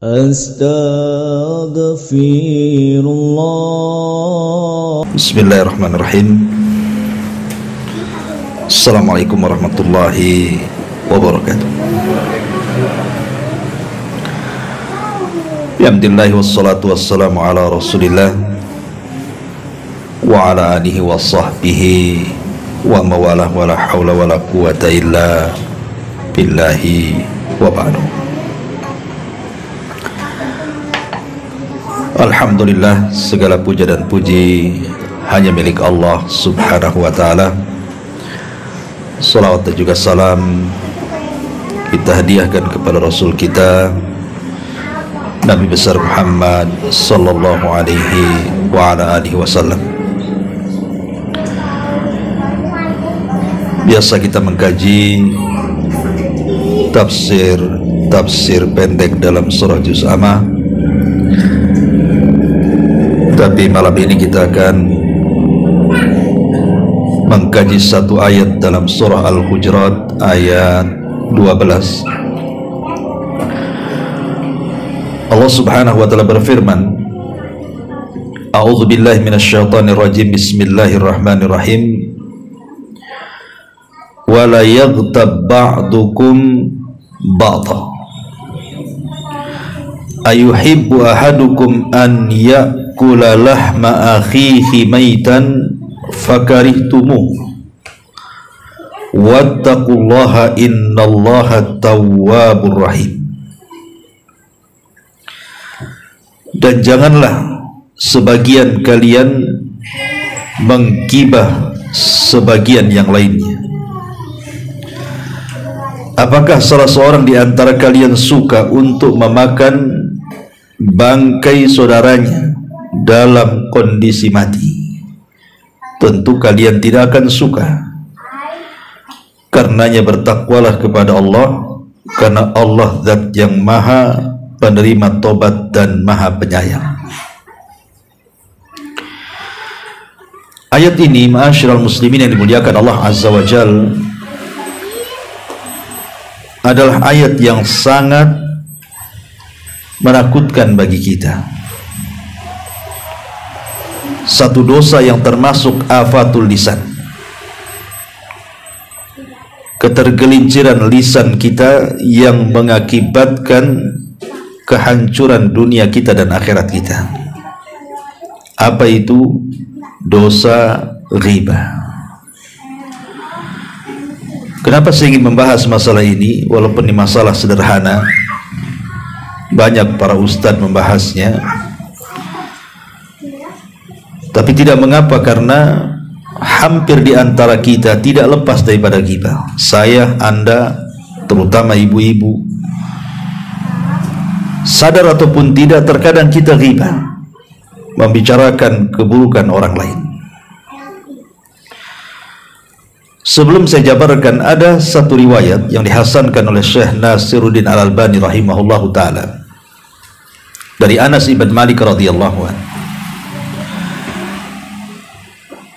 Astaghfirullah. Bismillahirrahmanirrahim. Assalamualaikum warahmatullahi wabarakatuh. Alhamdulillah wassalatu wassalamu ala rasulillah wa ala alihi wa sahbihi wa mawalah wa la hawla wa la quwata illa billahi wa ba'du. Alhamdulillah, segala puja dan puji hanya milik Allah subhanahu wa ta'ala. Salawat dan juga salam kita hadiahkan kepada Rasul kita Nabi besar Muhammad sallallahu alaihi wa ala alihi wasallam. Biasa kita mengkaji tafsir pendek dalam surah Juz Amma, tapi malam ini kita akan mengkaji satu ayat dalam surah Al-Hujurat ayat 12. Allah subhanahu wa ta'ala berfirman, A'udzu billahi minasyaitonir rajim, bismillahirrahmanirrahim. Wa la yaghtab ba'dukum ba'dha ayuhibbu ahadukum an ya'kula lahma akhihi maitan fakarihtumuh wattaqullaha innallaha tawwabur rahim. Dan janganlah sebagian kalian menggibah sebagian yang lainnya. Apakah salah seorang di antara kalian suka untuk memakan bangkai saudaranya dalam kondisi mati? Tentu kalian tidak akan suka. Karenanya bertakwalah kepada Allah, karena Allah zat yang maha penerima tobat dan maha penyayang. Ayat ini, ma'asyiral muslimin yang dimuliakan Allah azza wa jalla, adalah ayat yang sangat menakutkan bagi kita. Satu dosa yang termasuk afatul lisan, ketergelinciran lisan kita yang mengakibatkan kehancuran dunia kita dan akhirat kita. Apa itu? Dosa ghibah. Kenapa saya ingin membahas masalah ini? Walaupun ini masalah sederhana, banyak para ustadz membahasnya, tapi tidak mengapa, karena hampir di antara kita tidak lepas daripada ghibah. Saya, Anda, terutama ibu-ibu, sadar ataupun tidak, terkadang kita ghibah, membicarakan keburukan orang lain. Sebelum saya jabarkan, ada satu riwayat yang dihasankan oleh Syekh Nasiruddin Al-Albani rahimahullahu ta'ala dari Anas ibn Malik radhiyallahu anhu.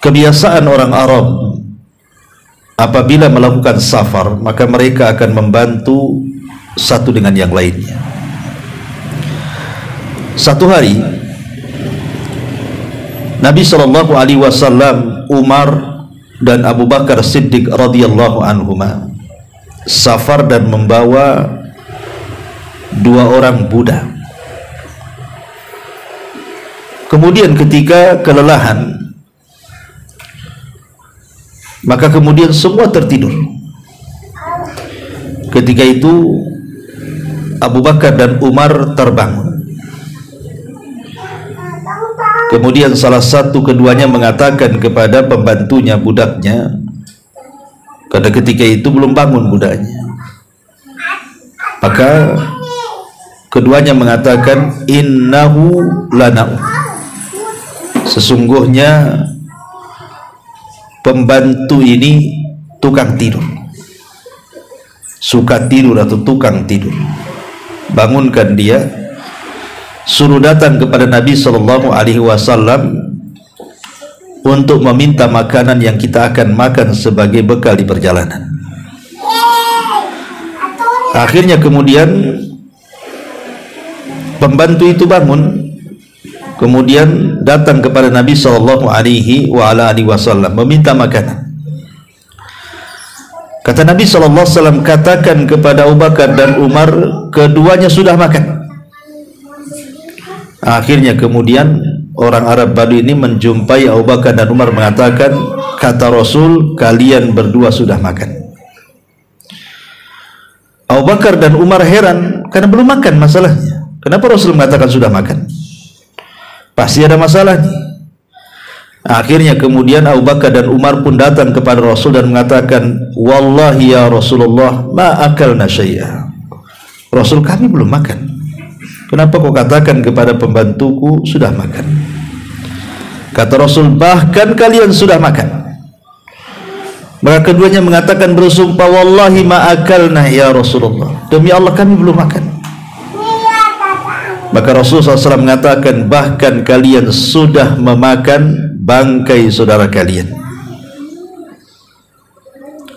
Kebiasaan orang Arab apabila melakukan safar, maka mereka akan membantu satu dengan yang lainnya. Satu hari Nabi SAW, Umar dan Abu Bakar Siddiq radhiyallahu anhuma safar dan membawa dua orang budak. Kemudian ketika kelelahan, maka kemudian semua tertidur. Ketika itu Abu Bakar dan Umar terbangun. Kemudian salah satu keduanya mengatakan kepada pembantunya, budaknya, karena ketika itu belum bangun budaknya, maka keduanya mengatakan, innahu lana'u, sesungguhnya pembantu ini tukang tidur, suka tidur atau tukang tidur. Bangunkan dia, suruh datang kepada Nabi SAW untuk meminta makanan yang kita akan makan sebagai bekal di perjalanan. Akhirnya kemudian pembantu itu bangun, kemudian datang kepada Nabi sallallahu alaihi wasallam meminta makanan. Kata Nabi sallallahu alaihi wasallam, katakan kepada Abu Bakar dan Umar, keduanya sudah makan. Akhirnya kemudian orang Arab Badui ini menjumpai Abu Bakar dan Umar mengatakan, kata Rasul, kalian berdua sudah makan. Abu Bakar dan Umar heran karena belum makan masalahnya. Kenapa Rasul mengatakan sudah makan? Pasti ada masalahnya. Akhirnya kemudian Abu Bakar dan Umar pun datang kepada Rasul dan mengatakan, wallahi ya Rasulullah, ma akalna syai'a. Rasul, kami belum makan. Kenapa kau katakan kepada pembantuku sudah makan? Kata Rasul, bahkan kalian sudah makan. Maka keduanya mengatakan bersumpah, wallahi ma akalna ya Rasulullah, demi Allah kami belum makan. Maka Rasulullah SAW mengatakan, bahkan kalian sudah memakan bangkai saudara kalian.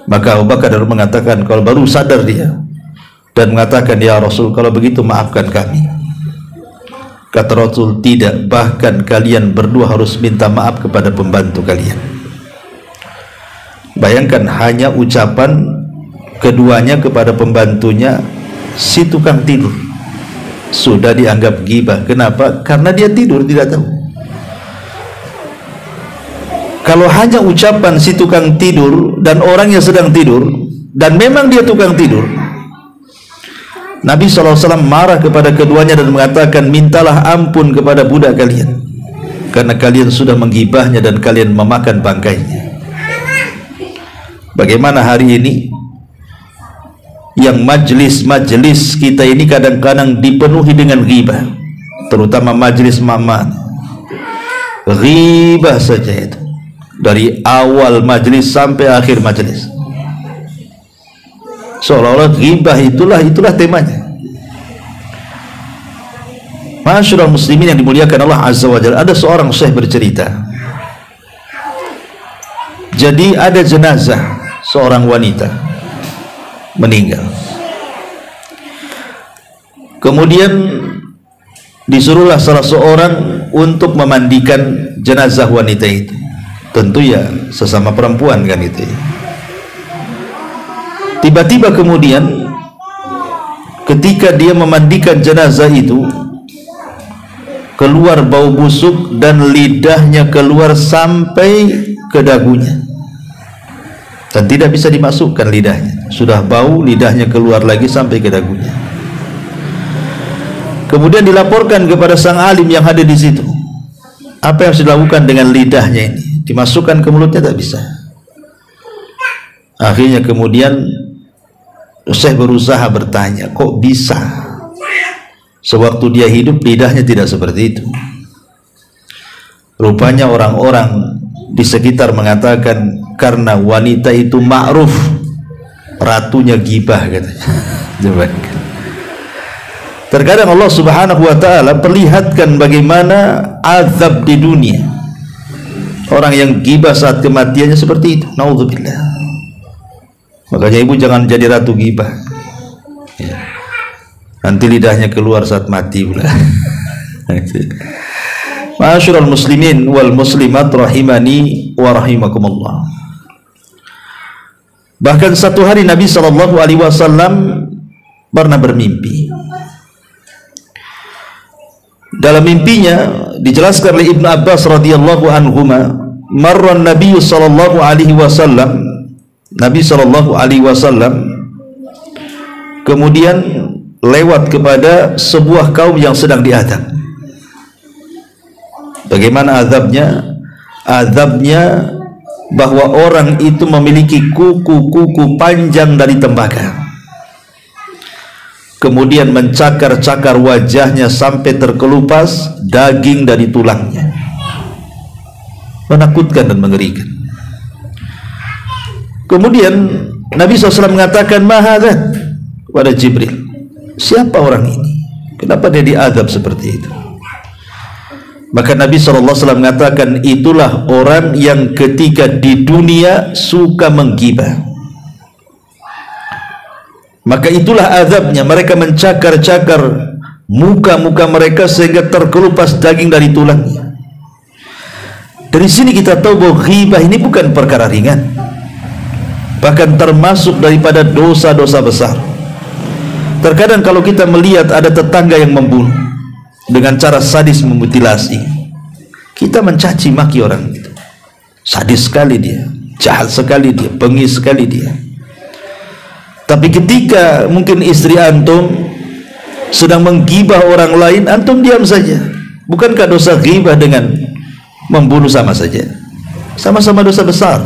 Maka Abu Bakar mengatakan, kalau baru sadar dia, dan mengatakan, ya Rasul, kalau begitu maafkan kami. Kata Rasul, tidak, bahkan kalian berdua harus minta maaf kepada pembantu kalian. Bayangkan hanya ucapan keduanya kepada pembantunya, si tukang tidur, sudah dianggap ghibah. Kenapa? Karena dia tidur, tidak tahu. Kalau hanya ucapan si tukang tidur dan orang yang sedang tidur, dan memang dia tukang tidur, Nabi SAW marah kepada keduanya dan mengatakan, mintalah ampun kepada budak kalian, karena kalian sudah menggibahnya dan kalian memakan bangkainya. Bagaimana hari ini yang majlis-majlis kita ini kadang-kadang dipenuhi dengan ghibah, terutama majlis mama, ghibah saja itu, dari awal majlis sampai akhir majlis, seolah-olah ghibah itulah temanya. Masyaallah muslimin yang dimuliakan Allah Azza wa Jalla, ada seorang syekh bercerita, jadi ada jenazah seorang wanita meninggal, kemudian disuruhlah salah seorang untuk memandikan jenazah wanita itu. Tentu ya sesama perempuan kan itu ya. Tiba-tiba kemudian ketika dia memandikan jenazah itu, keluar bau busuk dan lidahnya keluar sampai ke dagunya, dan tidak bisa dimasukkan lidahnya. Sudah bau, lidahnya keluar lagi sampai ke dagunya. Kemudian dilaporkan kepada sang alim yang ada di situ. Apa yang harus dilakukan dengan lidahnya ini? Dimasukkan ke mulutnya tak bisa. Akhirnya kemudian Syekh berusaha bertanya, kok bisa? Sewaktu dia hidup lidahnya tidak seperti itu. Rupanya orang-orang di sekitar mengatakan, karena wanita itu ma'ruf ratunya ghibah katanya. Terkadang Allah Subhanahu wa taala perlihatkan bagaimana azab di dunia orang yang ghibah saat kematiannya seperti itu. Naudzubillah. Makanya ibu jangan jadi ratu ghibah ya. Nanti lidahnya keluar saat mati pula. Ma'asyiral muslimin wal muslimat rahimani wa rahimakumullah. Bahkan satu hari Nabi sallallahu alaihi wasallam pernah bermimpi. Dalam mimpinya dijelaskan oleh Ibnu Abbas radhiyallahu anhuma, marra Nabi sallallahu alaihi wasallam, Nabi sallallahu alaihi wasallam kemudian lewat kepada sebuah kaum yang sedang diazab. Bagaimana azabnya? Azabnya bahwa orang itu memiliki kuku-kuku panjang dari tembaga, kemudian mencakar-cakar wajahnya sampai terkelupas daging dari tulangnya. Menakutkan dan mengerikan. Kemudian Nabi SAW mengatakan, mahadat, kepada Jibril, siapa orang ini? Kenapa dia diazab seperti itu? Maka Nabi SAW mengatakan, itulah orang yang ketika di dunia suka menggibah. Maka itulah azabnya, mereka mencakar-cakar muka-muka mereka sehingga terkelupas daging dari tulangnya. Dari sini kita tahu bahwa ghibah ini bukan perkara ringan, bahkan termasuk daripada dosa-dosa besar. Terkadang kalau kita melihat ada tetangga yang membunuh dengan cara sadis, memutilasi, kita mencaci maki orang itu. Sadis sekali dia, jahat sekali dia, bengis sekali dia. Tapi ketika mungkin istri antum sedang menggibah orang lain, antum diam saja. Bukankah dosa ghibah dengan membunuh sama saja? Sama-sama dosa besar.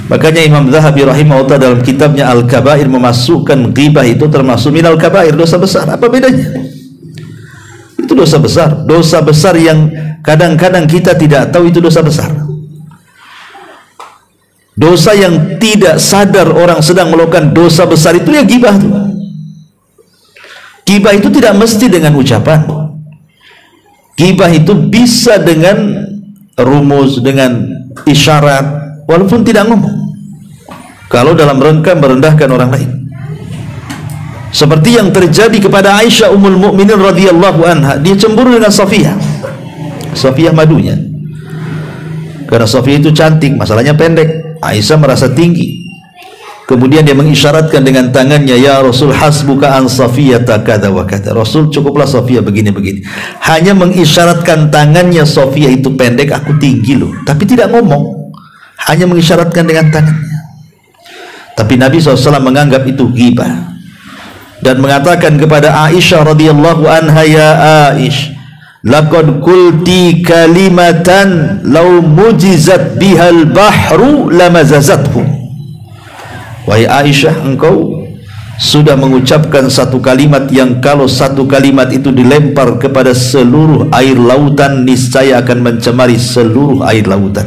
Makanya Imam Zahabi rahimahullah dalam kitabnya Al-Kabair memasukkan ghibah itu termasuk minal kabair, dosa besar. Apa bedanya? Itu dosa besar. Dosa besar yang kadang-kadang kita tidak tahu itu dosa besar. Dosa yang tidak sadar orang sedang melakukan dosa besar itu ya ghibah itu. Ghibah itu tidak mesti dengan ucapan. Ghibah itu bisa dengan rumus, dengan isyarat, walaupun tidak ngomong. Kalau dalam rangka merendahkan orang lain, seperti yang terjadi kepada Aisyah Ummul Mukminin radhiyallahu anha. Dia cemburu dengan Safiyah madunya, karena Safiyah itu cantik, masalahnya pendek. Aisyah merasa tinggi, kemudian dia mengisyaratkan dengan tangannya, ya Rasul, hasbuka an Safiyata kada wa kada. Rasul, cukuplah Safiyah begini-begini. Hanya mengisyaratkan tangannya, Safiyah itu pendek, aku tinggi loh, tapi tidak ngomong, hanya mengisyaratkan dengan tangannya. Tapi Nabi SAW menganggap itu ghibah dan mengatakan kepada Aisyah radhiyallahu anha, ya Aisyah, laqad qulti kalimatan law mujizat bihal bahru lamazazathu. Wahai Aisyah, engkau sudah mengucapkan satu kalimat yang kalau satu kalimat itu dilempar kepada seluruh air lautan, niscaya akan mencemari seluruh air lautan.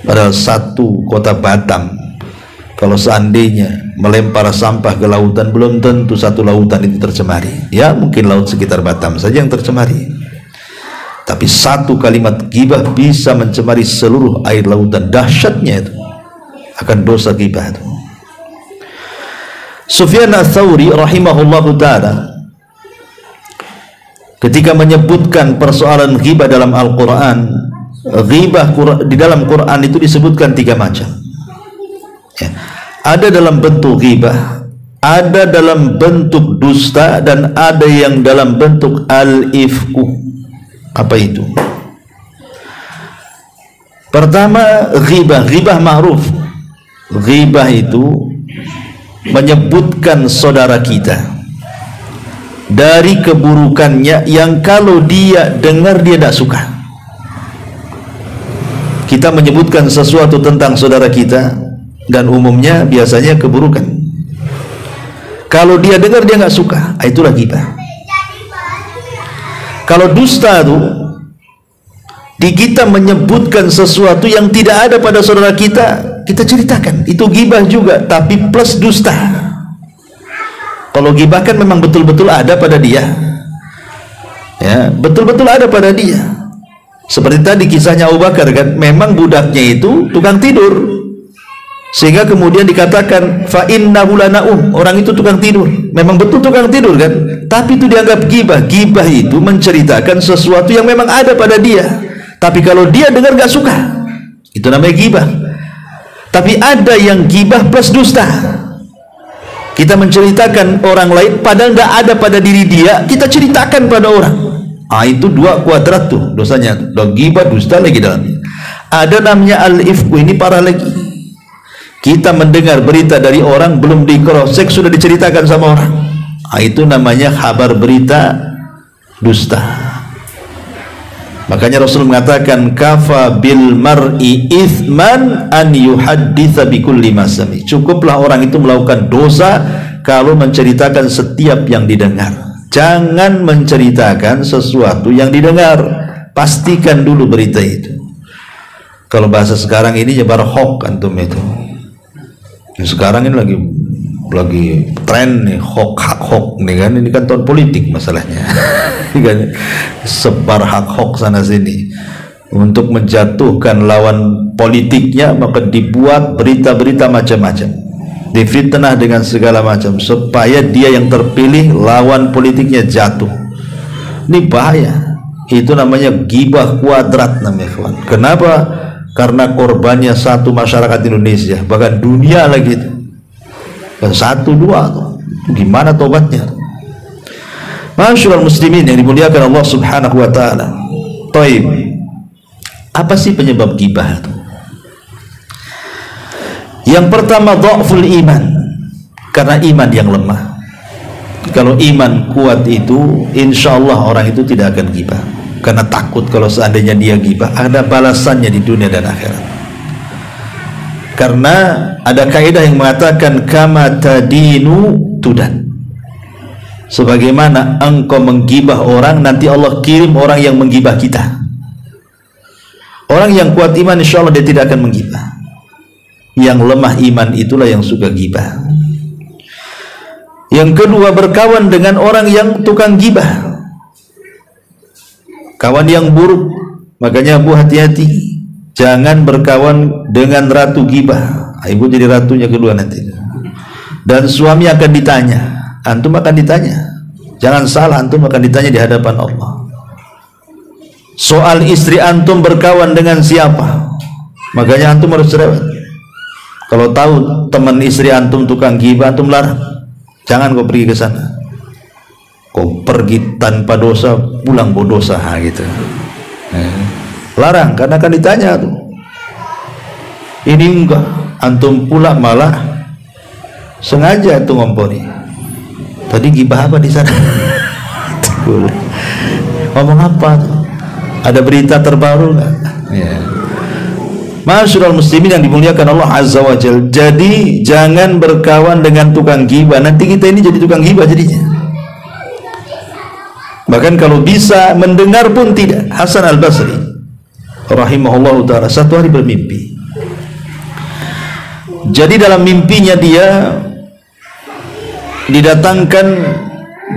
Padahal satu kota Batam, kalau seandainya melempar sampah ke lautan, belum tentu satu lautan itu tercemari. Ya mungkin laut sekitar Batam saja yang tercemari, tapi satu kalimat ghibah bisa mencemari seluruh air lautan. Dahsyatnya itu akan dosa ghibah itu. Sufyan Ats-Tsauri rahimahullahu ta'ala ketika menyebutkan persoalan ghibah dalam Al-Quran, ghibah di dalam Quran itu disebutkan 3 macam ya. Ada dalam bentuk ghibah, ada dalam bentuk dusta, dan ada yang dalam bentuk al-ifku. Apa itu? Pertama, ghibah. Ghibah ma'ruf. Ghibah itu menyebutkan saudara kita dari keburukannya yang kalau dia dengar dia tidak suka. Kita menyebutkan sesuatu tentang saudara kita, dan umumnya biasanya keburukan. Kalau dia dengar dia nggak suka, itulah ghibah. Kalau dusta itu di kita menyebutkan sesuatu yang tidak ada pada saudara kita, kita ceritakan, itu ghibah juga, tapi plus dusta. Kalau ghibah kan memang betul-betul ada pada dia, ya betul-betul ada pada dia. Seperti tadi kisahnya Abu Bakar kan, memang budaknya itu tukang tidur, sehingga kemudian dikatakan fa innahu lanaum, orang itu tukang tidur. Memang betul tukang tidur kan, tapi itu dianggap ghibah. Ghibah itu menceritakan sesuatu yang memang ada pada dia, tapi kalau dia dengar gak suka, itu namanya ghibah. Tapi ada yang ghibah plus dusta. Kita menceritakan orang lain padahal gak ada pada diri dia, kita ceritakan pada orang. Itu 2 kuadrat tuh dosanya, ghibah, dusta lagi dalamnya. Ada namanya al-ifku, ini parah lagi. Kita mendengar berita dari orang, belum di cross check sudah diceritakan sama orang. Itu namanya kabar berita dusta. Makanya Rasul mengatakan, kafa bil mar'i ithman an yuhadditsa bikulli ma sami. Cukuplah orang itu melakukan dosa kalau menceritakan setiap yang didengar. Jangan menceritakan sesuatu yang didengar, pastikan dulu berita itu. Kalau bahasa sekarang ini nyebar hoax antum itu. Sekarang ini lagi tren nih, hoax nih kan, ini kan tahun politik masalahnya. Sebar hoax sana sini untuk menjatuhkan lawan politiknya, maka dibuat berita-berita macam-macam. difitnah dengan segala macam supaya dia yang terpilih, lawan politiknya jatuh. Ini bahaya. Itu namanya ghibah kuadrat namanya, kawan. Kenapa? Karena korbannya satu masyarakat Indonesia, bahkan dunia lagi itu. Dan satu dua tuh. Gimana tobatnya? Masyaallah muslimin yang dimuliakan Allah Subhanahu wa taala. Taib. Apa sih penyebab ghibah itu? Yang pertama, dha'ful iman. Karena iman yang lemah. Kalau iman kuat itu, insya Allah orang itu tidak akan ghibah. Karena takut kalau seandainya dia ghibah, ada balasannya di dunia dan akhirat. Karena ada kaidah yang mengatakan kama tadinu tudan. Sebagaimana engkau menggibah orang, nanti Allah kirim orang yang menggibah kita. Orang yang kuat iman insya Allah dia tidak akan menggibah. Yang lemah iman itulah yang suka gibah. Yang kedua, berkawan dengan orang yang tukang gibah, kawan yang buruk. Makanya Bu, hati-hati, jangan berkawan dengan ratu gibah. Ibu jadi ratunya kedua nanti. Dan suami akan ditanya, antum akan ditanya. Jangan salah, antum akan ditanya di hadapan Allah. Soal istri antum berkawan dengan siapa, makanya antum harus cerewet. Kalau tahu teman istri antum tukang gibah, antum larang. Jangan kau pergi ke sana. Kau pergi tanpa dosa, pulang berdosa, gitu. Larang, karena akan ditanya tuh. Ini enggak, antum pula malah sengaja tuh ngompori. Tadi gibah apa di sana? Ngomong apa tuh? Ada berita terbaru nggak? Ya. Masyaallah muslimin yang dimuliakan Allah Azza wa Jalla. Jadi jangan berkawan dengan tukang gibah. Nanti kita ini jadi tukang gibah jadinya. Bahkan kalau bisa mendengar pun tidak. Hasan Al-Basri rahimahullah ta'ala satu hari bermimpi. Jadi dalam mimpinya dia didatangkan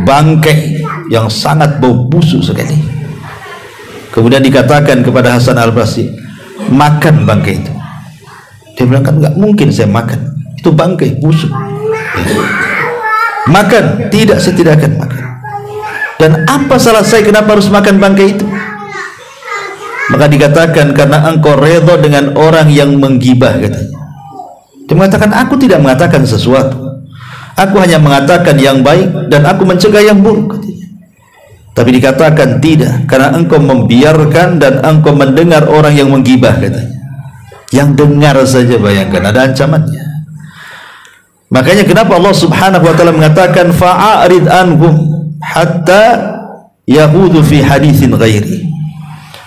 bangkai yang sangat bau busuk sekali. Kemudian dikatakan kepada Hasan Al-Basri, makan bangkai itu. Dia bilang, kan nggak mungkin saya makan, itu bangkai busuk. Makan? Tidak, saya tidak akan makan. Dan apa salah saya, kenapa harus makan bangkai itu? Maka dikatakan, karena engkau redha dengan orang yang menggibah, katanya. Dia mengatakan, aku tidak mengatakan sesuatu, aku hanya mengatakan yang baik dan aku mencegah yang buruk, katanya. Tapi dikatakan tidak, karena engkau membiarkan dan engkau mendengar orang yang menggibah, katanya. Yang dengar saja, bayangkan, ada ancamannya. Makanya kenapa Allah Subhanahu wa ta'ala mengatakan fa'arid anhum hatta yahudu fi hadithin ghairi.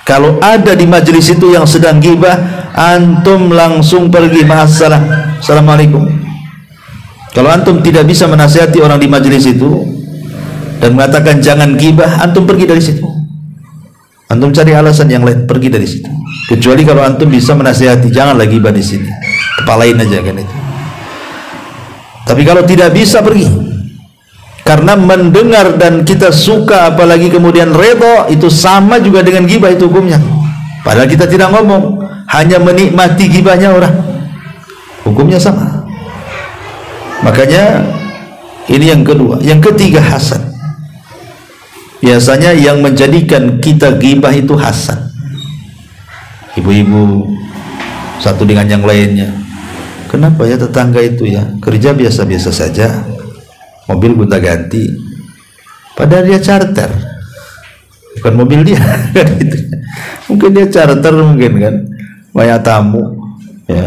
Kalau ada di majelis itu yang sedang gibah, antum langsung pergi, ma'assalam, assalamualaikum. Kalau antum tidak bisa menasihati orang di majelis itu dan mengatakan jangan gibah, antum pergi dari situ. Antum cari alasan yang lain, pergi dari situ. Kecuali kalau antum bisa menasihati, janganlah gibah di sini, kepalain aja kan itu. Tapi kalau tidak bisa, pergi. Karena mendengar dan kita suka, apalagi kemudian redha, itu sama juga dengan gibah, itu hukumnya. Padahal kita tidak ngomong, hanya menikmati gibahnya orang, hukumnya sama. Makanya ini yang kedua. Yang ketiga, hasad. Biasanya yang menjadikan kita gibah itu hasad. Ibu-ibu satu dengan yang lainnya, kenapa ya tetangga itu ya kerja biasa-biasa saja, mobil gonta ganti, padahal dia charter, bukan mobil dia kan itu. Mungkin dia charter, mungkin kan banyak tamu ya,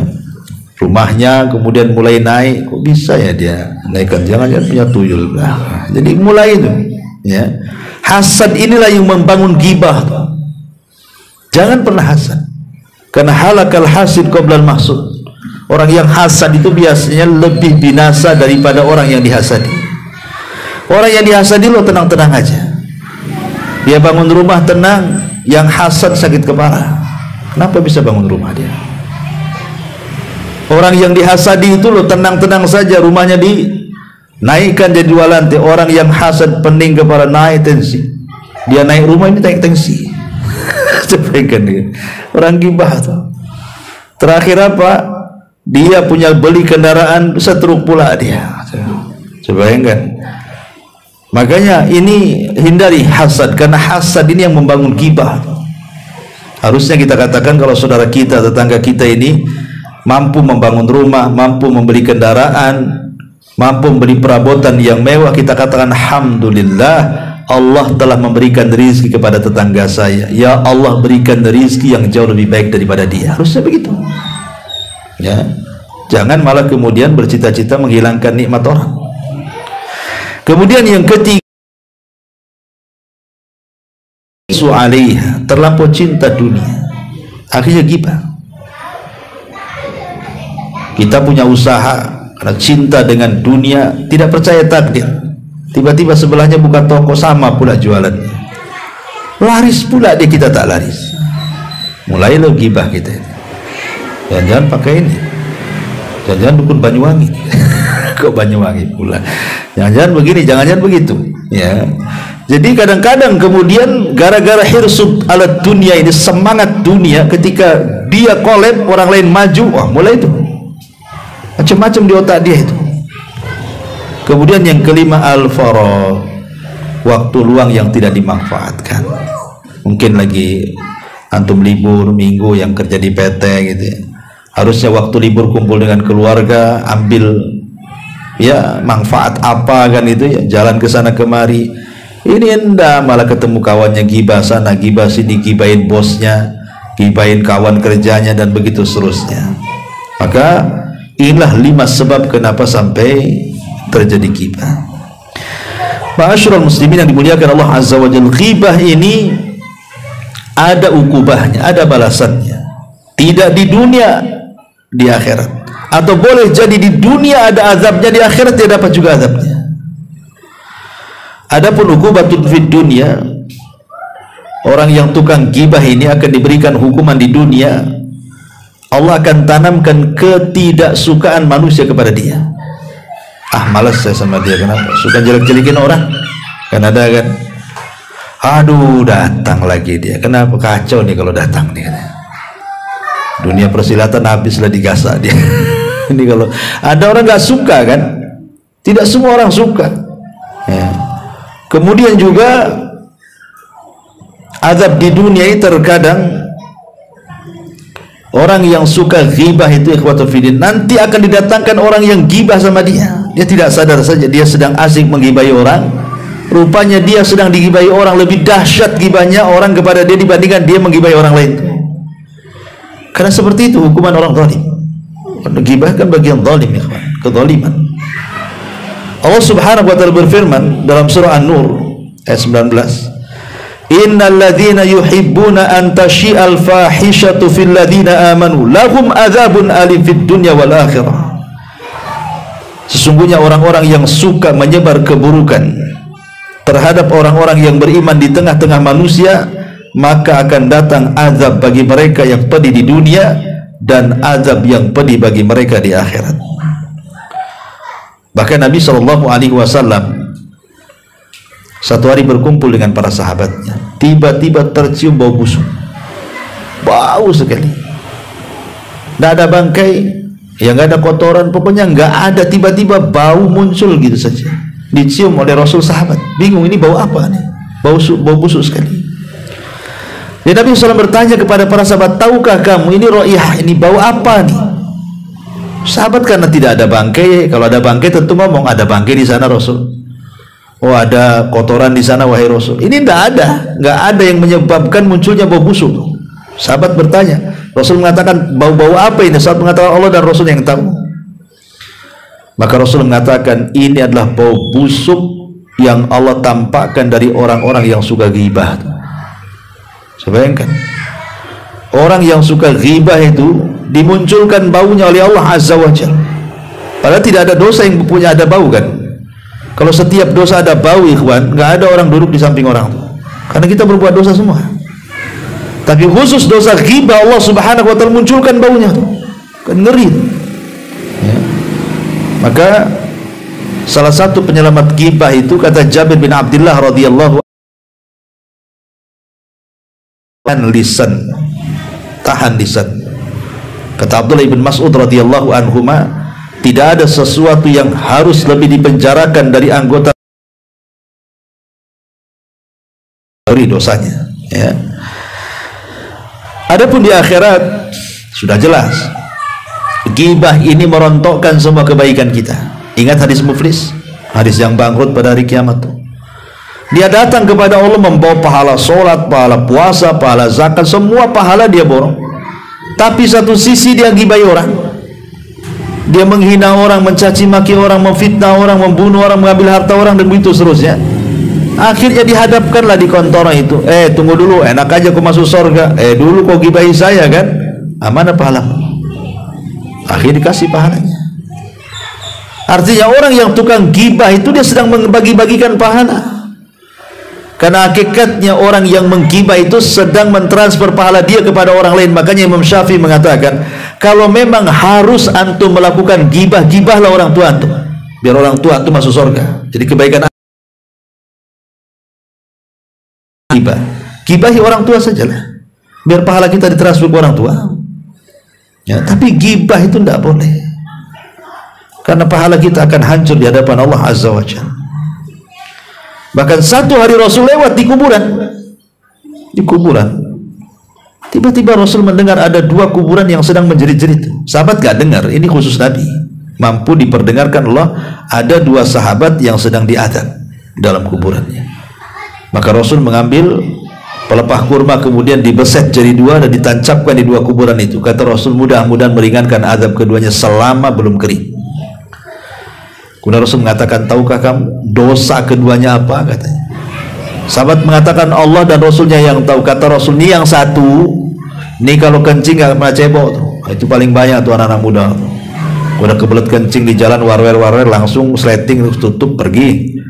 rumahnya kemudian mulai naik, kok bisa ya dia naikkan, jangan-jangan punya tuyul. Nah, jadi mulai itu ya. Hasad inilah yang membangun gibah. Jangan pernah hasad, karena halakal hasid qoblal mahsud. Orang yang hasad itu biasanya lebih binasa daripada orang yang dihasadi. Orang yang dihasadi lo tenang-tenang aja, dia bangun rumah tenang. Yang hasad sakit kepala. Kenapa bisa bangun rumah dia? Orang yang dihasadi itu lo tenang-tenang saja, rumahnya dinaikkan jadi 2 lantai. Orang yang hasad pening kepala, naik tensi. Dia naik rumah ini naik tensi. Orang gibah tuh. Terakhir apa? dia punya beli kendaraan setruk pula dia. Coba bayangkan. Makanya ini hindari hasad, karena hasad ini yang membangun ghibah. Harusnya kita katakan kalau saudara kita, tetangga kita ini mampu membangun rumah, mampu membeli kendaraan, mampu membeli perabotan yang mewah, kita katakan alhamdulillah, Allah telah memberikan rezeki kepada tetangga saya. Ya Allah, berikan rezeki yang jauh lebih baik daripada dia. Harusnya begitu. Ya, jangan malah kemudian bercita-cita menghilangkan nikmat orang. Kemudian yang ketiga, terlampau cinta dunia, akhirnya ghibah. Kita punya usaha karena cinta dengan dunia, tidak percaya takdir. Tiba-tiba sebelahnya buka toko, sama pula jualannya, laris pula dia, kita tak laris. Mulailah ghibah kita. Jangan pakai ini, jangan dukun Banyuwangi. Kok Banyuwangi pula? Jangan begini, jangan begitu. Ya. Jadi kadang-kadang kemudian gara-gara hirsud ala dunia ini, semangat dunia, ketika dia collab orang lain maju, wah mulai itu macam-macam di otak dia itu. Kemudian yang kelima, al-faragh, waktu luang yang tidak dimanfaatkan. Mungkin lagi antum libur minggu yang kerja di PT gitu ya. Harusnya waktu libur kumpul dengan keluarga, ambil ya manfaat apa kan itu ya, jalan ke sana kemari. Ini enggak, malah ketemu kawannya gibah sana, gibah sini, gibahin bosnya, gibahin kawan kerjanya, dan begitu seterusnya. Maka inilah 5 sebab kenapa sampai terjadi gibah. Ma'asyiral muslimin yang dimuliakan Allah Azza wa Jalla, ghibah ini ada ukubahnya, ada balasannya. Tidak di dunia, di akhirat. Atau boleh jadi di dunia ada azabnya, di akhirat dia dapat juga azabnya. Adapun uqubatun fid dunia, orang yang tukang gibah ini akan diberikan hukuman di dunia. Allah akan tanamkan ketidaksukaan manusia kepada dia. Ah, malas saya sama dia, kenapa? Suka jelek-jelekin orang. Kan ada kan? Aduh, datang lagi dia. Kenapa? Kacau nih kalau datang nih. Dunia persilatan habislah digasak dia. Ini kalau ada orang nggak suka kan? Tidak semua orang suka. Ya. Kemudian juga azab di dunia ini terkadang orang yang suka ghibah itu, ikhwatul fiddin, nanti akan didatangkan orang yang ghibah sama dia. Dia tidak sadar saja dia sedang asik menggibahi orang. Rupanya dia sedang digibahi orang, lebih dahsyat gibahnya orang kepada dia dibandingkan dia menggibahi orang lain. Karena seperti itu hukuman orang zalim. Ghibah kan bagian zalim, ikhwan, kezaliman. Allah Subhanahu wa taala berfirman dalam surah An-Nur ayat 19, innal ladzina yuhibbuna an tashi'al fahishatu fil ladzina amanu lahum adzabun alim fid dunya wal akhirah. Sesungguhnya orang-orang yang suka menyebar keburukan terhadap orang-orang yang beriman di tengah-tengah manusia, maka akan datang azab bagi mereka yang pedih di dunia dan azab yang pedih bagi mereka di akhirat. Bahkan Nabi SAW satu hari berkumpul dengan para sahabatnya, tiba-tiba tercium bau busuk, bau sekali. Tidak ada bangkai, ya nggak ada kotoran, pokoknya nggak ada, tiba-tiba bau muncul gitu saja, dicium oleh Rasul. Sahabat bingung, ini bau apa nih? Bau busuk sekali. Dan Nabi SAW bertanya kepada para sahabat, tahukah kamu ini ro'iyah, ini bau apa nih? Sahabat karena tidak ada bangkai, kalau ada bangkai tentu ngomong ada bangkai di sana Rasul. Oh ada kotoran di sana wahai Rasul. Ini nggak ada yang menyebabkan munculnya bau busuk. Sahabat bertanya, Rasul mengatakan bau-bau apa ini? Sahabat mengatakan Allah dan Rasul yang tahu. Maka Rasul mengatakan ini adalah bau busuk yang Allah tampakkan dari orang-orang yang suka ghibah. Saya bayangkan, orang yang suka ghibah itu dimunculkan baunya oleh Allah Azza wa Jalla. Padahal tidak ada dosa yang punya ada bau kan. Kalau setiap dosa ada bau, ikhwan, nggak ada orang duduk di samping orang itu, karena kita berbuat dosa semua. Tapi khusus dosa ghibah, Allah Subhanahu wa taala munculkan baunya tuh, kan ngeri ya. Maka salah satu penyelamat ghibah itu, kata Jabir bin Abdullah radhiyallahu anhu, lisan, tahan lisan. Kata Abdullah bin Mas'ud radhiyallahu anhuma, tidak ada sesuatu yang harus lebih dipenjarakan dari anggota dari dosanya, ya. Adapun di akhirat sudah jelas, ghibah ini merontokkan semua kebaikan kita. Ingat hadis muflis, hadis yang bangkrut pada hari kiamat tuh. Dia datang kepada Allah membawa pahala sholat, pahala puasa, pahala zakat, semua pahala dia borong. Tapi satu sisi dia gibai orang, dia menghina orang, mencaci maki orang, memfitnah orang, membunuh orang, mengambil harta orang, dan begitu seterusnya. Akhirnya dihadapkanlah di kantor itu. Tunggu dulu, enak aja kau masuk surga. Dulu kau gibahi saya kan, mana pahalamu? Akhirnya dikasih pahalanya. Artinya orang yang tukang gibah itu dia sedang membagi-bagikan pahala. Karena hakikatnya orang yang menggibah itu sedang mentransfer pahala dia kepada orang lain. Makanya Imam Syafi'i mengatakan, kalau memang harus antum melakukan gibah, gibahlah orang tua antum, biar orang tua antum masuk surga. Jadi kebaikan gibah, gibahi orang tua sajalah, biar pahala kita ditransfer ke orang tua, ya. Tapi gibah itu tidak boleh, karena pahala kita akan hancur di hadapan Allah Azza wa Jalla. Bahkan satu hari Rasul lewat di kuburan, tiba-tiba Rasul mendengar ada dua kuburan yang sedang menjerit-jerit. Sahabat gak dengar, ini khusus Nabi, mampu diperdengarkan Allah. Ada dua sahabat yang sedang diadab dalam kuburannya. Maka Rasul mengambil pelepah kurma, kemudian dibeset jadi dua dan ditancapkan di dua kuburan itu. Kata Rasul, mudah-mudahan meringankan azab keduanya selama belum kering. Kemudian Rasul mengatakan, tahukah kamu dosa keduanya apa? Katanya. Sahabat mengatakan, Allah dan Rasulnya yang tahu. Kata Rasul, ini yang satu, ini kalau kencing gak pernah cebok tuh. Itu paling banyak tuh anak-anak muda tuh. Udah kebelet kencing di jalan, warwer langsung sleting, terus tutup pergi.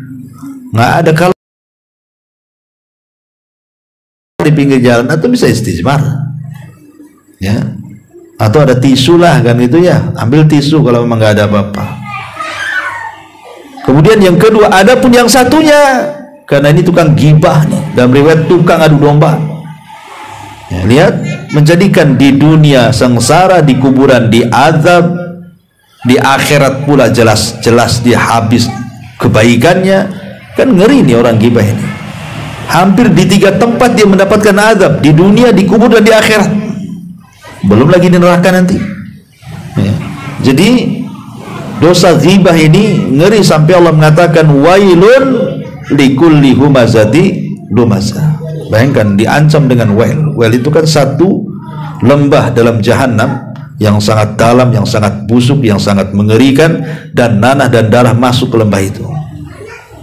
Nggak ada. Kalau di pinggir jalan atau bisa istijmar, ya, atau ada tisu lah kan, itu ya, ambil tisu kalau memang nggak ada apa-apa. Kemudian yang kedua, adapun yang satunya, karena ini tukang gibah nih, dalam riwayat tukang adu domba, ya, lihat, menjadikan di dunia sengsara, di kuburan diazab, di akhirat pula jelas-jelas dia habis kebaikannya. Kan ngeri nih orang gibah ini. Hampir di tiga tempat dia mendapatkan azab, di dunia, di kubur, dan di akhirat. Belum lagi di neraka nanti, ya. Jadi dosa ghibah ini ngeri sampai Allah mengatakan wailun likulli humazati lumazah. Bayangkan diancam dengan wail. Wail itu kan satu lembah dalam jahanam yang sangat dalam, yang sangat busuk, yang sangat mengerikan, dan nanah dan darah masuk ke lembah itu.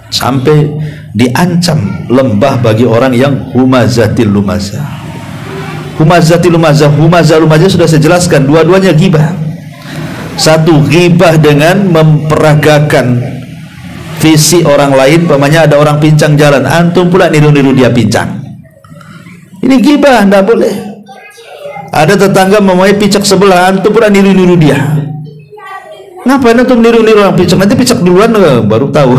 Sampai diancam lembah bagi orang yang humazatil lumazah. Humazatil lumazah, humazah lumazah sudah saya jelaskan, dua-duanya ghibah. Satu, ghibah dengan memperagakan visi orang lain. Pamannya ada orang pincang jalan, antum pula niru-niru dia pincang. Ini ghibah, tidak boleh. Ada tetangga memulai picak sebelah, antum pula niru-niru dia. Ngapain antum niru-niru orang picak? Nanti picak duluan baru tahu.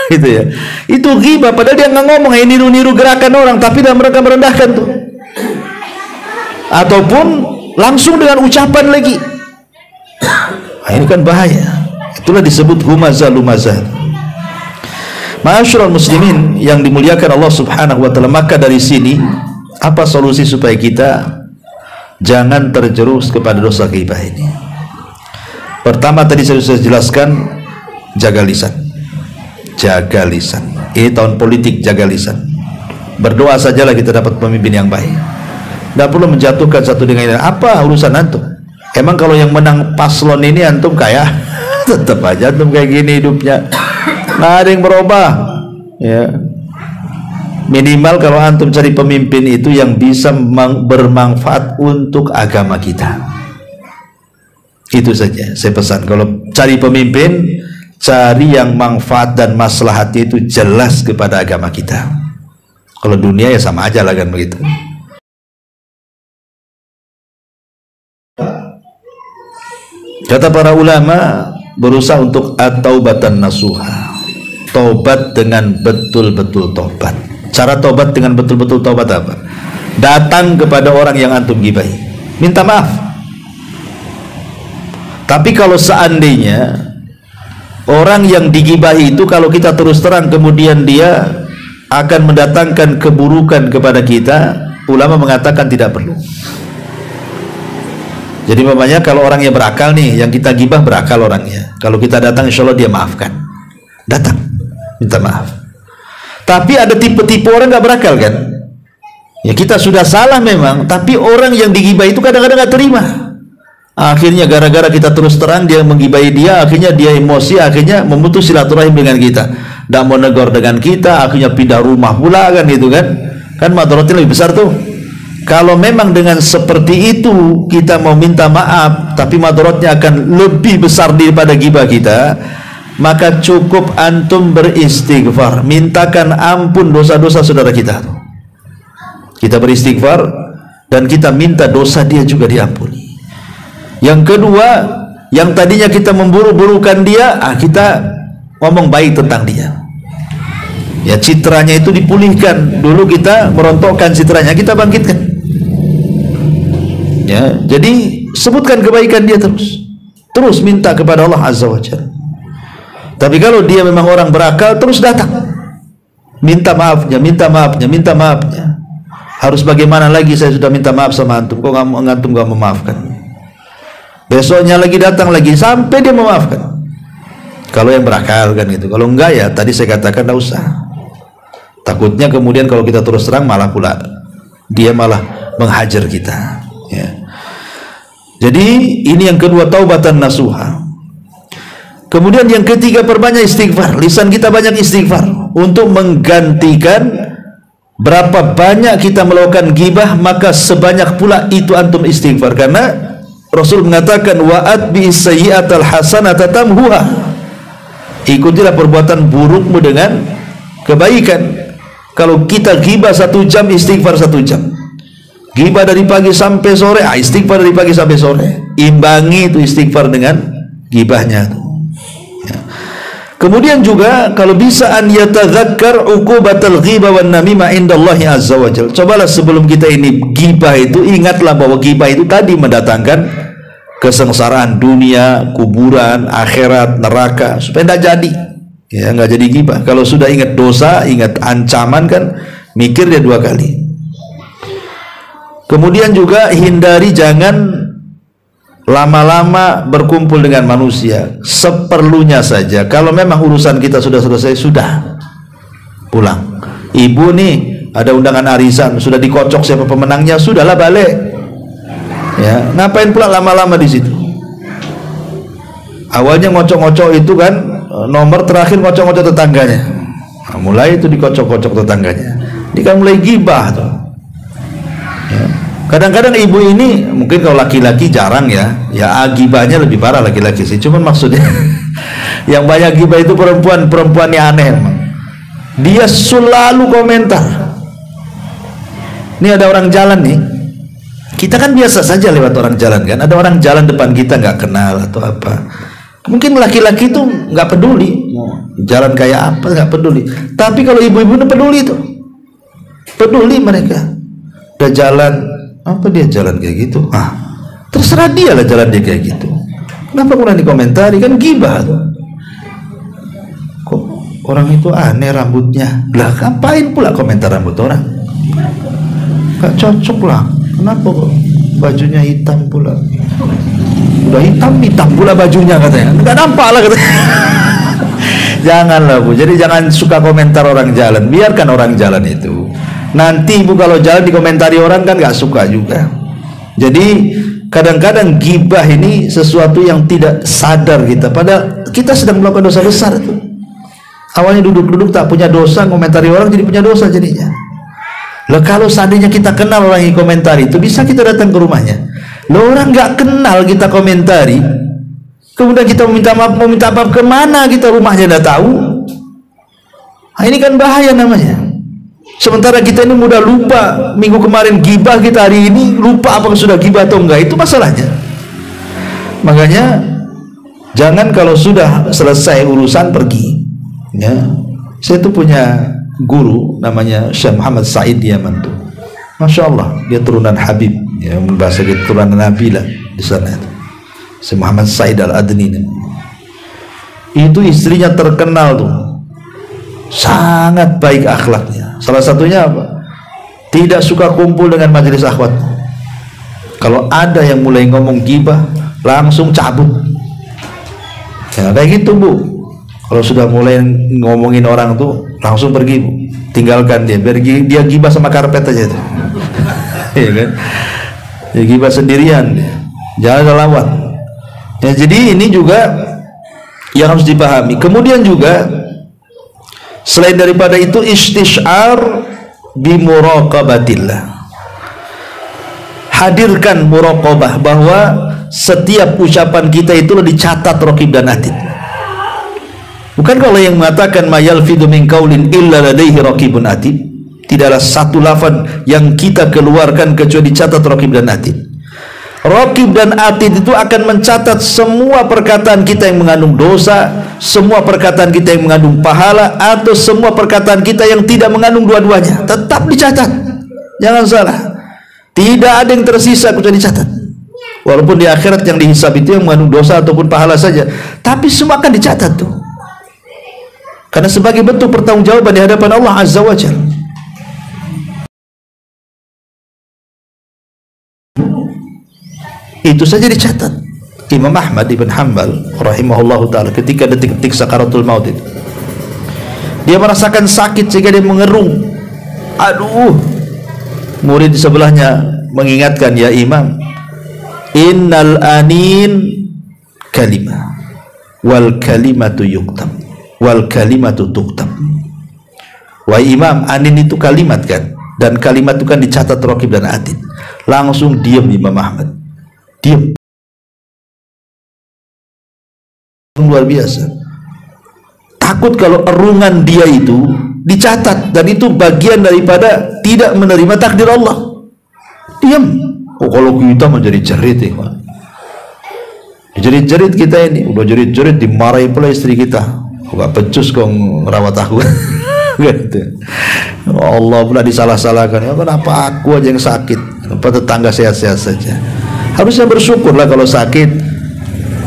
Gitu ya. Itu ghibah, padahal dia nggak ngomong, niru-niru gerakan orang, tapi dalam mereka merendahkan tuh. Ataupun langsung dengan ucapan lagi. Nah, ini kan bahaya. Itulah disebut humazah lumazah. Ma'asyiral muslimin yang dimuliakan Allah Subhanahu wa taala, maka dari sini apa solusi supaya kita jangan terjerumus kepada dosa ghibah ini? Pertama tadi saya sudah jelaskan, jaga lisan. Jaga lisan. Ini tahun politik, jaga lisan. Berdoa sajalah kita dapat pemimpin yang baik. Tidak perlu menjatuhkan satu dengan lain. Apa urusan antum? Emang kalau yang menang paslon ini antum kaya? Tetap aja antum kayak gini hidupnya. Nggak ada yang berubah. Ya. Minimal kalau antum cari pemimpin itu yang bisa bermanfaat untuk agama kita. Itu saja saya pesan. Kalau cari pemimpin, cari yang manfaat dan maslahatnya itu jelas kepada agama kita. Kalau dunia ya sama aja lah kan begitu. Kata para ulama, berusaha untuk at-taubatan nasuha, taubat dengan betul-betul taubat. Cara taubat dengan betul-betul taubat apa? Datang kepada orang yang antum gibahi, minta maaf. Tapi kalau seandainya orang yang digibahi itu kalau kita terus terang kemudian dia akan mendatangkan keburukan kepada kita, ulama mengatakan tidak perlu. Jadi mamanya kalau orang yang berakal nih, yang kita gibah berakal orangnya, kalau kita datang insya Allah dia maafkan, datang minta maaf. Tapi ada tipe-tipe orang gak berakal kan, ya kita sudah salah memang, tapi orang yang digibah itu kadang-kadang gak terima. Akhirnya gara-gara kita terus terang dia menggibahi dia, akhirnya dia emosi, akhirnya memutus silaturahim dengan kita, tidak mau negor dengan kita, akhirnya pindah rumah pula kan, gitu kan madaratnya lebih besar tuh. Kalau memang dengan seperti itu kita mau minta maaf tapi madaratnya akan lebih besar daripada gibah kita, maka cukup antum beristighfar, mintakan ampun dosa-dosa saudara kita. Kita beristighfar dan kita minta dosa dia juga diampuni. Yang kedua, yang tadinya kita memburu-burukan dia, kita ngomong baik tentang dia. Ya, citranya itu dipulihkan. Dulu kita merontokkan citranya, kita bangkitkan. Ya, jadi sebutkan kebaikan dia terus minta kepada Allah Azza wa Jalla. Tapi kalau dia memang orang berakal, terus datang minta maafnya. Harus bagaimana lagi, saya sudah minta maaf sama antum, kok antum gak memaafkan. Besoknya lagi datang lagi sampai dia memaafkan. Kalau yang berakal kan gitu. Kalau enggak ya tadi saya katakan tidak usah. Takutnya kemudian kalau kita terus terang malah pula dia malah menghajar kita. Ya. Jadi ini yang kedua, taubatan nasuha. Kemudian yang ketiga, perbanyak istighfar. Lisan kita banyak istighfar untuk menggantikan berapa banyak kita melakukan gibah, maka sebanyak pula itu antum istighfar. Karena Rasul mengatakan wa'at bi sayyi'atal hasanata tamhuha. Ikutilah perbuatan burukmu dengan kebaikan. Kalau kita gibah 1 jam, istighfar 1 jam. Gibah dari pagi sampai sore, istighfar dari pagi sampai sore. Imbangi itu istighfar dengan gibahnya. Ya. Kemudian juga kalau bisa an yatadzakkar uqubatal ghibah wan namimah indallahi azza wajalla. Cobalah sebelum kita ini gibah itu, ingatlah bahwa gibah itu tadi mendatangkan kesengsaraan dunia, kuburan, akhirat, neraka, supaya tidak jadi. Ya, nggak jadi gibah. Kalau sudah ingat dosa, ingat ancaman kan, mikir dia 2 kali. Kemudian juga hindari, jangan lama-lama berkumpul dengan manusia, seperlunya saja. Kalau memang urusan kita sudah selesai, sudah pulang. Ibu nih ada undangan arisan, sudah dikocok siapa pemenangnya, sudahlah balik. Ya, ngapain pula lama-lama di situ? Awalnya ngocok-ngocok itu kan, nomor terakhir ngocok-ngocok tetangganya. Nah, mulai itu dikocok-kocok tetangganya. Ini kan mulai gibah tuh. Ya. Kadang-kadang ibu ini mungkin kalau laki-laki jarang ya gibahnya lebih parah laki-laki sih. Cuman maksudnya yang banyak gibah itu perempuan yang aneh emang. Dia selalu komentar. Ini ada orang jalan nih, kita kan biasa saja lewat orang jalan kan. Ada orang jalan depan kita nggak kenal atau apa. Mungkin laki-laki itu nggak peduli jalan kayak apa, nggak peduli. Tapi kalau ibu-ibu itu peduli tuh, peduli mereka. Udah jalan apa dia jalan kayak gitu, terserah dia lah jalan dia kayak gitu. Kenapa kurang dikomentari, kan gibah tuh. Kok orang itu aneh rambutnya, lah ngapain pula komentar rambut orang, gak cocok lah. Kenapa kok bajunya hitam pula, udah hitam pula bajunya katanya, nggak nampak lah katanya. Janganlah Bu, jadi jangan suka komentar orang jalan, biarkan orang jalan itu. Nanti ibu kalau jalan dikomentari orang kan gak suka juga. Jadi kadang-kadang gibah ini sesuatu yang tidak sadar kita, padahal kita sedang melakukan dosa besar itu. Awalnya duduk-duduk tak punya dosa, komentari orang jadi punya dosa jadinya. Lah kalau seandainya kita kenal orang yang komentari itu, bisa kita datang ke rumahnya. Lah orang gak kenal kita komentari, kemudian kita mau minta maaf kemana, kita rumahnya udah tahu. Nah, ini kan bahaya namanya. Sementara kita ini mudah lupa. Minggu kemarin gibah, kita hari ini lupa apakah sudah gibah atau enggak. Itu masalahnya. Makanya jangan kalau sudah selesai urusan pergi. Ya, saya tuh punya guru namanya Syekh Muhammad Said di Yaman tuh. Masya Allah, dia turunan Habib, ya bahasa gitu, turunan Nabi lah di sana. si Muhammad Said Al-Adni itu istrinya terkenal tuh sangat baik akhlaknya. Salah satunya apa? Tidak suka kumpul dengan majelis akhwat. Kalau ada yang mulai ngomong gibah, langsung cabut. Ya, kayak gitu Bu. Kalau sudah mulai ngomongin orang tuh langsung pergi Bu. Tinggalkan dia, biar dia gibah sama karpet aja tuh. Ya kan? Dia gibah sendirian dia. Jangan ada lawan. Ya, jadi ini juga yang harus dipahami. Kemudian juga selain daripada itu istish'ar bi muraqabatillah. Hadirkan muraqabah bahwa setiap ucapan kita itu dicatat raqib dan atid. Bukan kalau yang mengatakan mayal fidu min qaulin illa ladaihi raqibun atid. Tidaklah satu lafaz yang kita keluarkan kecuali dicatat raqib dan atid. Raqib dan atid itu akan mencatat semua perkataan kita yang mengandung dosa, semua perkataan kita yang mengandung pahala, atau semua perkataan kita yang tidak mengandung dua-duanya. Tetap dicatat. Jangan salah. Tidak ada yang tersisa kecuali dicatat. Walaupun di akhirat yang dihisab itu yang mengandung dosa ataupun pahala saja, tapi semua akan dicatat tuh. Karena sebagai bentuk pertanggungjawaban di hadapan Allah Azza wa Jalla. Itu saja dicatat. Imam Ahmad ibn Hanbal rahimahullahu ta'ala ketika detik-detik sakaratul maut itu, dia merasakan sakit sehingga dia mengerung. Aduh, murid di sebelahnya mengingatkan, ya Imam, innal anin kalimah wal kalimatu yuktab wal kalimatu tuktab. Wahai Imam, anin itu kalimat kan, dan kalimat itu kan dicatat raqib dan atid. Langsung diam Imam Ahmad. Diam. Luar biasa. Takut kalau erungan dia itu dicatat, dan itu bagian daripada tidak menerima takdir Allah. Diam. Oh, kalau kita menjadi jerit ya, jerit-jerit kita ini, udah jerit-jerit dimarahi pula istri kita. Gak becus kau ngerawat aku. Gitu. Allah pula disalah-salahkan. Ya, kenapa aku aja yang sakit? Kenapa tetangga sehat-sehat saja? Harusnya bersyukurlah kalau sakit,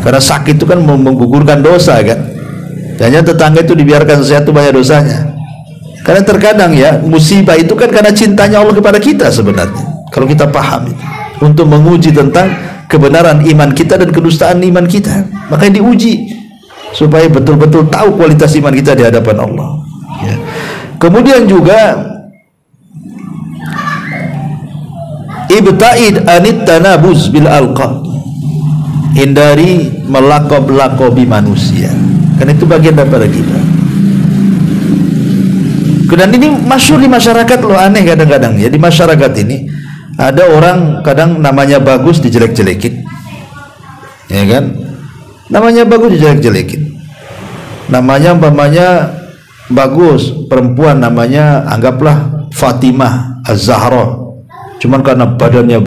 karena sakit itu kan menggugurkan dosa kan. Hanya tetangga itu dibiarkan sehat itu banyak dosanya. Karena terkadang ya musibah itu kan karena cintanya Allah kepada kita sebenarnya. Kalau kita paham itu, untuk menguji tentang kebenaran iman kita dan kedustaan iman kita, makanya diuji supaya betul-betul tahu kualitas iman kita di hadapan Allah. Ya. Kemudian juga ibta'id anit tanabuz bil alqab, hindari melakop-lakobi manusia, karena itu bagian daripada kita. Dan ini masyhur di masyarakat loh, aneh kadang-kadang ya, di masyarakat ini ada orang kadang namanya bagus dijelek-jelekin, ya kan? Namanya bagus dijelek-jelekin. Namanya umpamanya bagus perempuan, namanya anggaplah Fatimah Az-Zahra, cuman karena badannya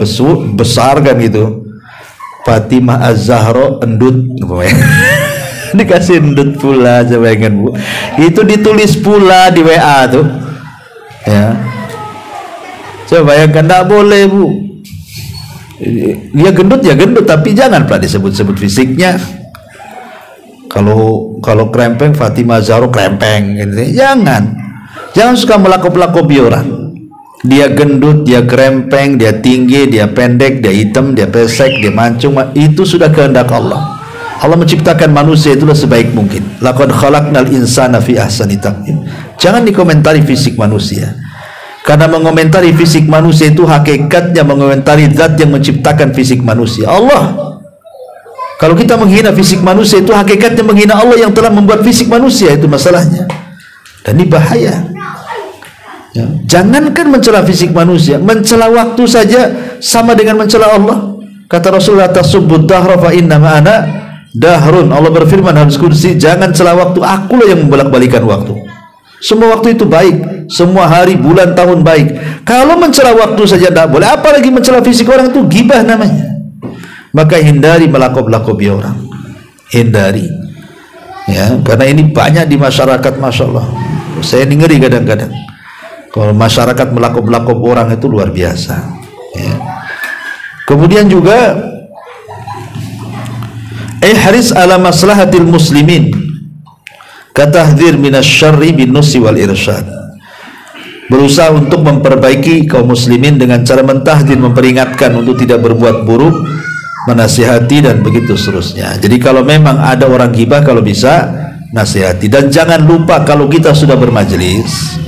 besar kan gitu, Fatimah Az-Zahra endut, dikasih endut pula. Coba ingat Bu, itu ditulis pula di WA tuh ya. Coba bayangkan, tidak boleh Bu, dia gendut ya gendut, tapi jangan pula disebut-sebut fisiknya. Kalau krempeng Fatimah Az-Zahra krempeng gitu. Jangan suka melakop-lakopi orang. Dia gendut, dia krempeng, dia tinggi, dia pendek, dia hitam, dia pesek, dia mancung, itu sudah kehendak Allah. Allah menciptakan manusia itulah sebaik mungkin. Laqad khalaqnal insana fi ahsani taqwim. Jangan dikomentari fisik manusia, karena mengomentari fisik manusia itu hakikatnya mengomentari zat yang menciptakan fisik manusia, Allah. Kalau kita menghina fisik manusia itu hakikatnya menghina Allah yang telah membuat fisik manusia, itu masalahnya. Dan ini bahaya. Ya. Jangankan mencela fisik manusia, mencela waktu saja sama dengan mencela Allah. Kata Rasulullah, tasubbud dahra fa inna ma'ana dahrun. Allah berfirman hadis qudsi, jangan cela waktu, akulah yang membolak-balikan waktu. Semua waktu itu baik, semua hari, bulan, tahun baik. Kalau mencela waktu saja tidak boleh, apalagi mencela fisik orang, itu ghibah namanya. Maka hindari melakop-lakopi orang, hindari ya, karena ini banyak di masyarakat, masya Allah. Saya ngeri kadang-kadang kalau masyarakat melakop-lakop orang, itu luar biasa ya. Kemudian juga haris ala maslahatil muslimin katahdhir minasyarri bin nusi wal irsyad. Berusaha untuk memperbaiki kaum muslimin dengan cara mentahdir, memperingatkan untuk tidak berbuat buruk, menasihati dan begitu seterusnya. Jadi kalau memang ada orang ghibah, kalau bisa nasihati. Dan jangan lupa kalau kita sudah bermajelis,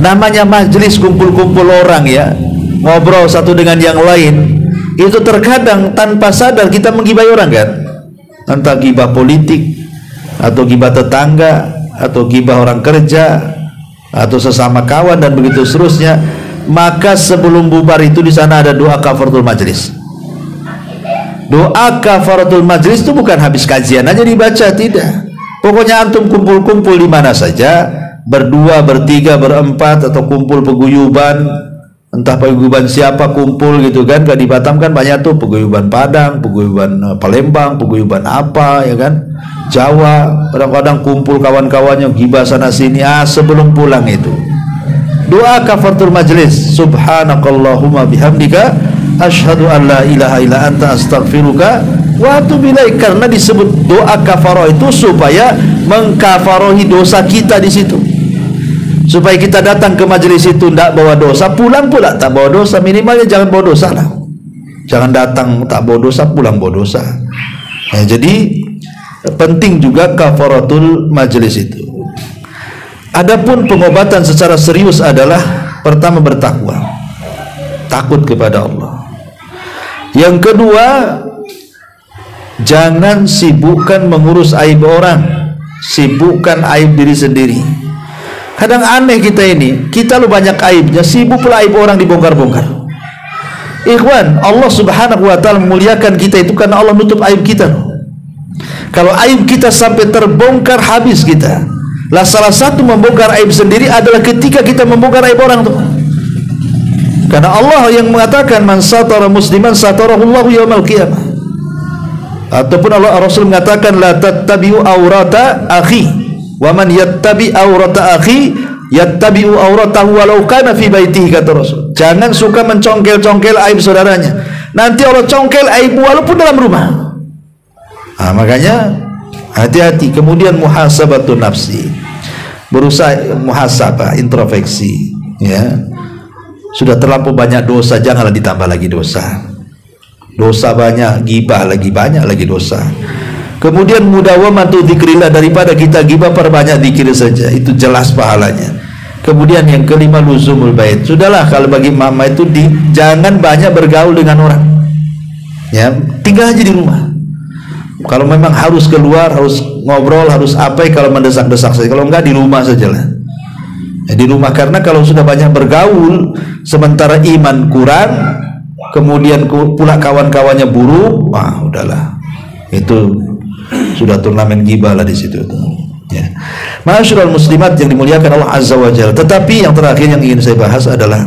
namanya majelis kumpul-kumpul orang ya, ngobrol satu dengan yang lain, itu terkadang tanpa sadar kita menggibahi orang kan, entah gibah politik atau gibah tetangga atau gibah orang kerja atau sesama kawan dan begitu seterusnya. Maka sebelum bubar itu di sana ada doa kafaratul majlis. Doa kafaratul majlis itu bukan habis kajian aja dibaca, tidak. Pokoknya antum kumpul-kumpul di mana saja, berdua, bertiga, berempat, atau kumpul peguyuban, entah paguyuban siapa kumpul gitu kan. Kalau di Batam kan banyak tuh paguyuban Padang, paguyuban Palembang, paguyuban apa ya kan, Jawa. Kadang-kadang kumpul kawan-kawannya gibah sana sini. Sebelum pulang itu doa kafaratul majlis, subhanakallahumma bihamdika asyhadu an la ilaha illa anta astaghfiruka wa atubu ilaik. Karena disebut doa kafarah itu supaya mengkafarohi dosa kita di situ, supaya kita datang ke majelis itu tidak bawa dosa, pulang pula tak bawa dosa. Minimalnya jangan bawa dosa lah, jangan datang tak bawa dosa, pulang bawa dosa. Nah, jadi penting juga kafaratul majelis itu. Adapun pengobatan secara serius adalah pertama bertakwa, takut kepada Allah. Yang kedua, jangan sibukkan mengurus aib orang, sibukkan aib diri sendiri. Kadang aneh kita ini, kita lu banyak aibnya, sibuk pula aib orang dibongkar-bongkar. Ikhwan, Allah subhanahu wa ta'ala memuliakan kita itu karena Allah nutup aib kita. Kalau aib kita sampai terbongkar, habis kita. Lah salah satu membongkar aib sendiri adalah ketika kita membongkar aib orang tuh. Karena Allah yang mengatakan man satara musliman satarahullahu yaumal qiyamah. Ataupun Allah Rasul mengatakan la tattabi'u aurata akhi wa man yattabi aurata akhi yattabi'u auratahu walau kana fi baitihi, kata Rasul. Jangan suka mencongkel-congkel aib saudaranya, nanti Allah congkel aib walaupun dalam rumah. Makanya hati-hati. Kemudian muhasabatun nafsi, berusaha muhasabah, introspeksi ya. Sudah terlampau banyak dosa, janganlah ditambah lagi dosa. Dosa banyak, gibah lagi banyak lagi dosa. Kemudian mudawamatu dzikrillah, daripada kita gibah perbanyak zikir saja, itu jelas pahalanya. Kemudian yang kelima luzumul bait. Sudahlah kalau bagi mama itu jangan banyak bergaul dengan orang. Ya, tinggal aja di rumah. Kalau memang harus keluar, harus ngobrol, harus apa, kalau mendesak-desak saja. Kalau enggak di rumah sajalah. Ya, di rumah, karena kalau sudah banyak bergaul sementara iman kurang, kemudian pula kawan-kawannya buruk, udahlah. Itu sudah turnamen gibah lah di situ. Ya. Ma'asyiral muslimat yang dimuliakan Allah Azza wa Jalla. Tetapi yang terakhir yang ingin saya bahas adalah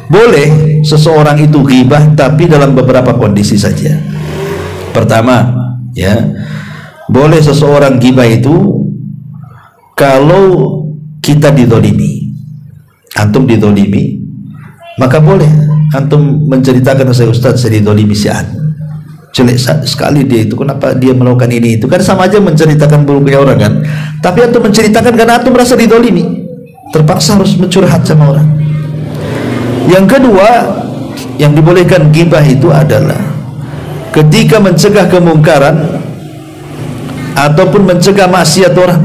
boleh seseorang itu ghibah tapi dalam beberapa kondisi saja. Pertama, ya, boleh seseorang ghibah itu kalau kita didolimi. Antum didolimi, maka boleh antum menceritakan, saya Ustaz, saya didolimi si A, jelek sekali dia itu, kenapa dia melakukan ini itu. Kan sama aja menceritakan buruknya orang kan. Tapi antum menceritakan karena antum merasa didolimi, terpaksa harus mencurhat sama orang. Yang kedua yang dibolehkan ghibah itu adalah ketika mencegah kemungkaran ataupun mencegah maksiat orang.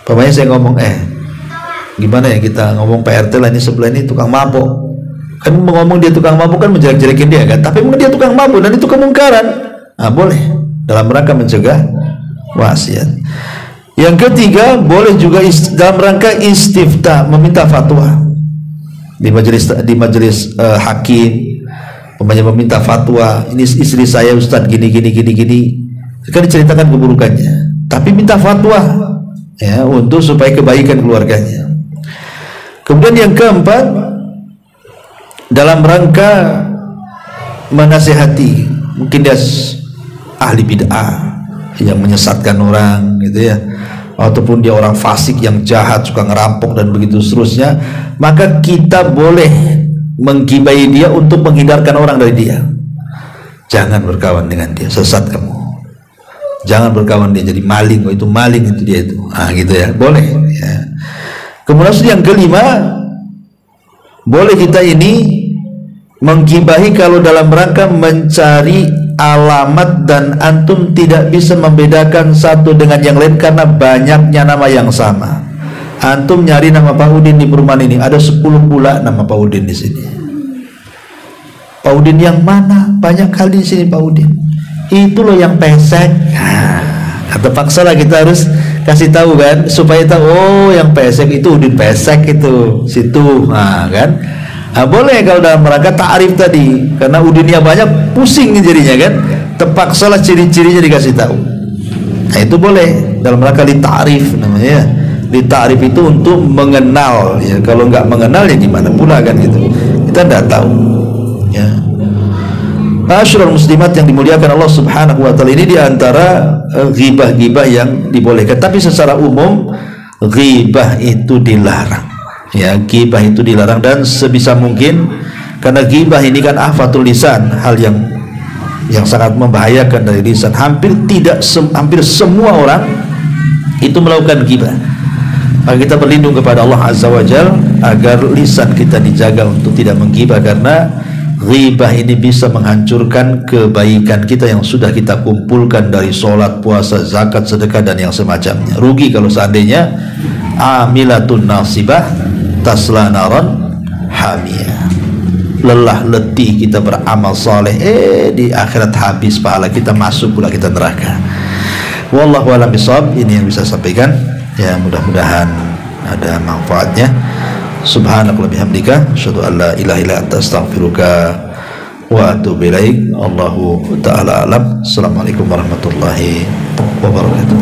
Pokoknya saya ngomong, gimana ya kita ngomong Pak RT lah, ini sebelah ini tukang mabok. Kan ngomong dia tukang mabuk kan menjelek-jelekin dia kan, tapi dia tukang mabuk dan itu kemungkaran. Boleh dalam rangka mencegah maksiat. Yang ketiga, boleh juga dalam rangka istifta, meminta fatwa di majelis hakim. Pemanya meminta fatwa, ini istri saya Ustaz gini kan diceritakan keburukannya, tapi minta fatwa ya, untuk supaya kebaikan keluarganya. Kemudian yang keempat, dalam rangka menasihati, mungkin dia ahli bid'ah yang menyesatkan orang gitu ya, ataupun dia orang fasik yang jahat, suka ngerampok dan begitu seterusnya, maka kita boleh menggibai dia untuk menghindarkan orang dari dia. jangan berkawan dengan dia, sesat kamu. Jangan berkawan dia, jadi maling, itu maling itu dia itu. Gitu ya, boleh ya. Kemudian yang kelima, boleh kita ini menggibahi kalau dalam rangka mencari alamat dan antum tidak bisa membedakan satu dengan yang lain karena banyaknya nama yang sama. Antum nyari nama Pak Udin di perumahan ini, ada 10 pula nama Pak Udin di sini. Pak Udin yang mana? Banyak kali di sini Pak Udin. Itu loh yang pesek. Terpaksa lah kita harus kasih tahu kan, supaya tahu, oh yang pesek itu Udin pesek itu situ, kan. Boleh kalau dalam rangka ta'rif tadi, karena Udinnya banyak pusing jadinya kan. Terpaksa lah ciri-cirinya dikasih tahu. Itu boleh dalam rangka li ta'rif namanya. Li ta'rif itu untuk mengenal ya. Kalau nggak mengenal ya gimana pula kan gitu. Kita tidak tahu ya. Masyarul muslimat yang dimuliakan Allah Subhanahu wa taala, ini diantara ghibah-ghibah yang dibolehkan. Tapi secara umum ghibah itu dilarang. Ya, ghibah itu dilarang, dan sebisa mungkin karena ghibah ini kan afatul lisan, hal yang sangat membahayakan dari lisan. Hampir semua orang itu melakukan ghibah. Maka kita berlindung kepada Allah Azza wa Jalla agar lisan kita dijaga untuk tidak menggibah, karena ghibah ini bisa menghancurkan kebaikan kita yang sudah kita kumpulkan dari sholat, puasa, zakat, sedekah dan yang semacamnya. Rugi kalau seandainya amilatun nasibah tasla naran hamiyah. Lelah letih kita beramal saleh, di akhirat habis pahala kita, masuk pula kita neraka. Wallahu a'lam bishawab. Ini yang bisa sampaikan ya, mudah-mudahan ada manfaatnya. Subhanakallahumma bihamdika asyhadu an la ilaha illa anta astaghfiruka wa atubu ilaik. Allahu ta'ala alam. Assalamualaikum warahmatullahi wabarakatuh.